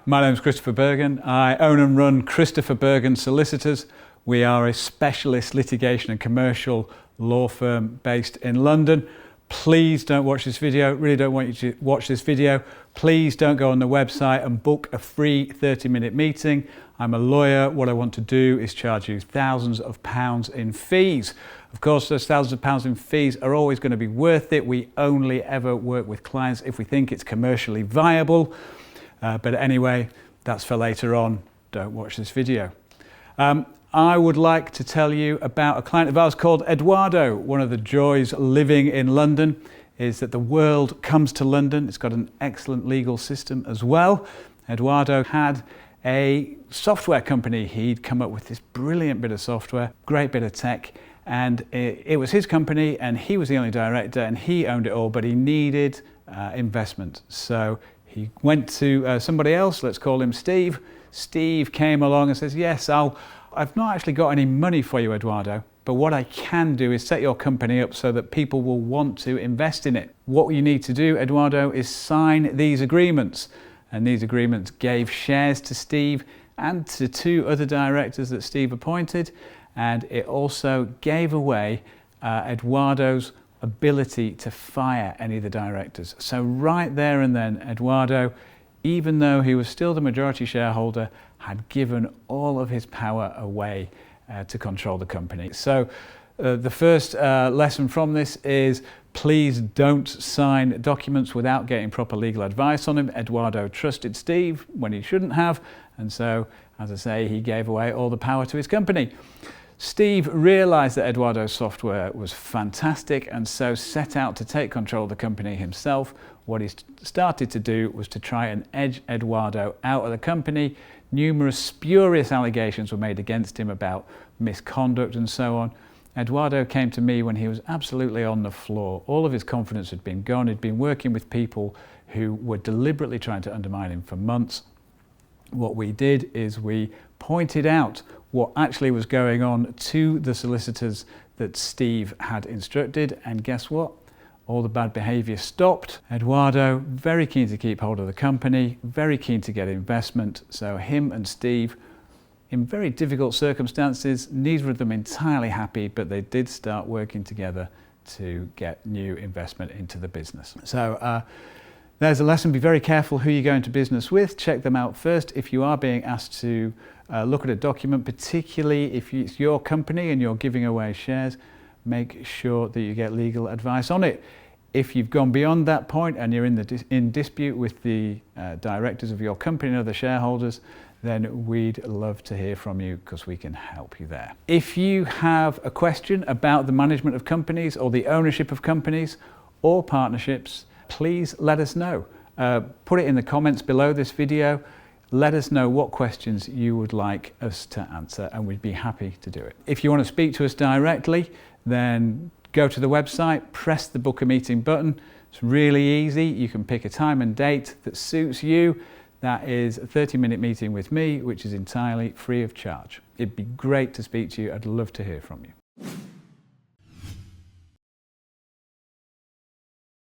my name's Christopher Burgon. I own and run Burgon Solicitors. We are a specialist litigation and commercial law firm based in London. Please don't watch this video. Really don't want you to watch this video. Please don't go on the website and book a free 30-minute meeting. I'm a lawyer. What I want to do is charge you thousands of pounds in fees. Of course, those thousands of pounds in fees are always going to be worth it. We only ever work with clients if we think it's commercially viable. But anyway, that's for later on. Don't watch this video. I would like to tell you about a client of ours called Eduardo. One of the joys living in London is that the world comes to London. It's got an excellent legal system as well. Eduardo had a software company. He'd come up with this brilliant bit of software, great bit of tech, and it was his company and he was the only director and he owned it all, but he needed investment. So he went to somebody else, let's call him Steve. Steve came along and says, yes, I've not actually got any money for you, Eduardo, but what I can do is set your company up so that people will want to invest in it. What you need to do, Eduardo, is sign these agreements. And these agreements gave shares to Steve and to two other directors that Steve appointed. And it also gave away Eduardo's ability to fire any of the directors. So right there and then, Eduardo, even though he was still the majority shareholder, had given all of his power away to control the company. So the first lesson from this is please don't sign documents without getting proper legal advice on them. Eduardo trusted Steve when he shouldn't have, and so, as I say, he gave away all the power to his company. Steve realized that Eduardo's software was fantastic and so set out to take control of the company himself. What he started to do was to try and edge Eduardo out of the company. Numerous spurious allegations were made against him about misconduct and so on. Eduardo came to me when he was absolutely on the floor. All of his confidence had been gone. He'd been working with people who were deliberately trying to undermine him for months. What we did is we pointed out what actually was going on to the solicitors that Steve had instructed, and guess what? All the bad behaviour stopped. Eduardo, very keen to keep hold of the company, very keen to get investment, so him and Steve, in very difficult circumstances, neither of them entirely happy, but they did start working together to get new investment into the business. So there's a lesson. Be very careful who you go into business with. Check them out first. If you are being asked to look at a document, particularly if it's your company and you're giving away shares, make sure that you get legal advice on it. If you've gone beyond that point and you're in dispute with the directors of your company and other shareholders, then we'd love to hear from you because we can help you there. If you have a question about the management of companies or the ownership of companies or partnerships, please let us know. Put it in the comments below this video. Let us know what questions you would like us to answer and we'd be happy to do it. If you want to speak to us directly, then go to the website, press the book a meeting button. It's really easy. You can pick a time and date that suits you. That is a 30-minute meeting with me, which is entirely free of charge. It'd be great to speak to you. I'd love to hear from you.